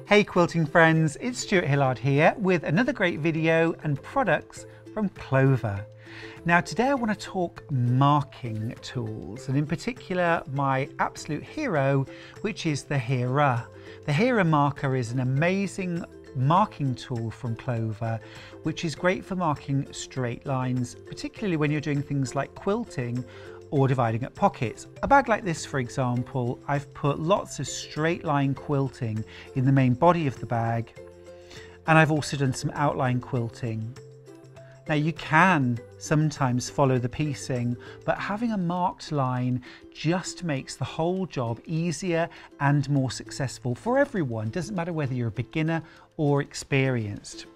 Hey quilting friends, it's Stuart Hillard here with another great video and products from Clover. Now today I want to talk marking tools, and in particular my absolute hero, which is the Hera. The Hera marker is an amazing marking tool from Clover, which is great for marking straight lines, particularly when you're doing things like quilting or dividing up pockets. A bag like this, for example, I've put lots of straight line quilting in the main body of the bag, and I've also done some outline quilting. Now you can sometimes follow the piecing, but having a marked line just makes the whole job easier and more successful for everyone. Doesn't matter whether you're a beginner or experienced.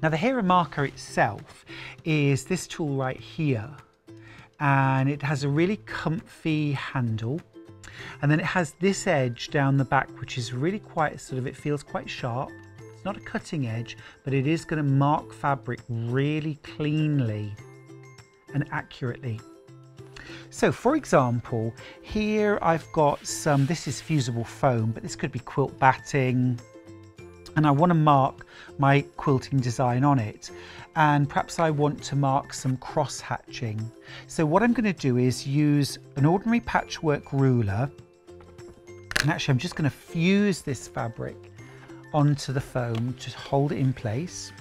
Now the Hera marker itself is this tool right here, and it has a really comfy handle, and then it has this edge down the back which is really quite it feels quite sharp. It's not a cutting edge, but it is going to mark fabric really cleanly and accurately. So for example, here I've got this is fusible foam, but this could be quilt batting, and I want to mark my quilting design on it, and perhaps I want to mark some cross hatching. So what I'm going to do is use an ordinary patchwork ruler, and actually I'm just going to fuse this fabric onto the foam to hold it in place.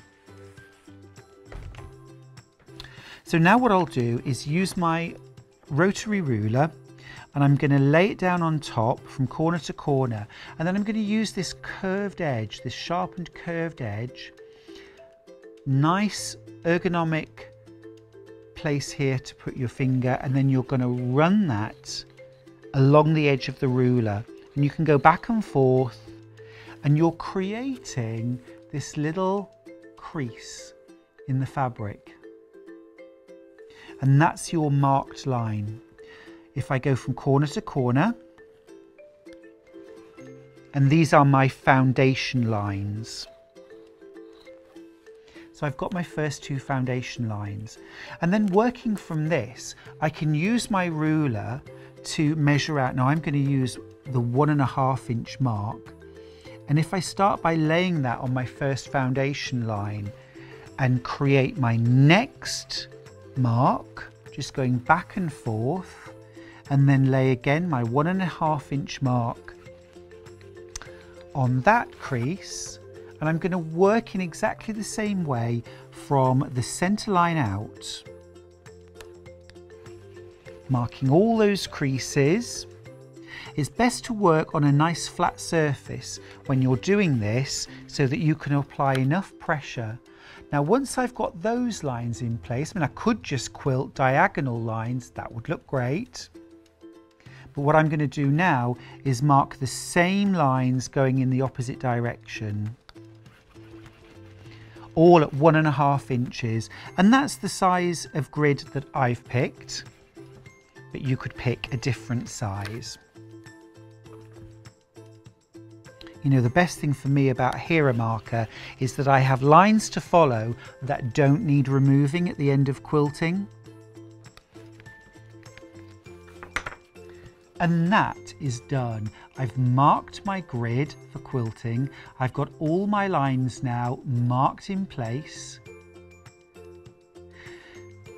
So now what I'll do is use my rotary ruler, and I'm going to lay it down on top from corner to corner, and then I'm going to use this curved edge, this sharpened curved edge. Nice ergonomic place here to put your finger, and then you're going to run that along the edge of the ruler, and you can go back and forth, and you're creating this little crease in the fabric, and that's your marked line. If I go from corner to corner, and these are my foundation lines. So I've got my first two foundation lines, and then working from this, I can use my ruler to measure out. Now I'm going to use the 1.5 inch mark, and if I start by laying that on my first foundation line and create my next mark, just going back and forth, and then lay again my 1.5 inch mark on that crease, and I'm going to work in exactly the same way from the center line out, marking all those creases. It's best to work on a nice flat surface when you're doing this so that you can apply enough pressure. Now once I've got those lines in place, I could just quilt diagonal lines, that would look great. But what I'm going to do now is mark the same lines going in the opposite direction, all at 1.5 inches, and that's the size of grid that I've picked, but you could pick a different size. You know, the best thing for me about Hera marker is that I have lines to follow that don't need removing at the end of quilting. And that is done. I've marked my grid for quilting. I've got all my lines now marked in place.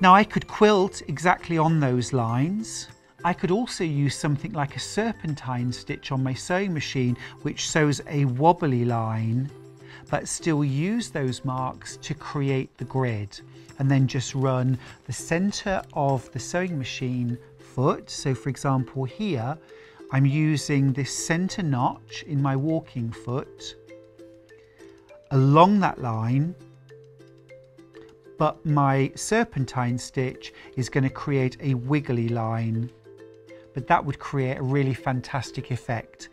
Now I could quilt exactly on those lines. I could also use something like a serpentine stitch on my sewing machine, which sews a wobbly line, but still use those marks to create the grid, and then just run the center of the sewing machine foot. So for example here, I'm using this center notch in my walking foot along that line, but my serpentine stitch is going to create a wiggly line, but that would create a really fantastic effect.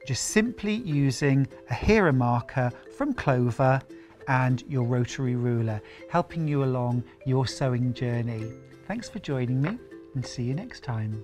Just simply using a Hera marker from Clover and your rotary ruler, helping you along your sewing journey. Thanks for joining me, and see you next time.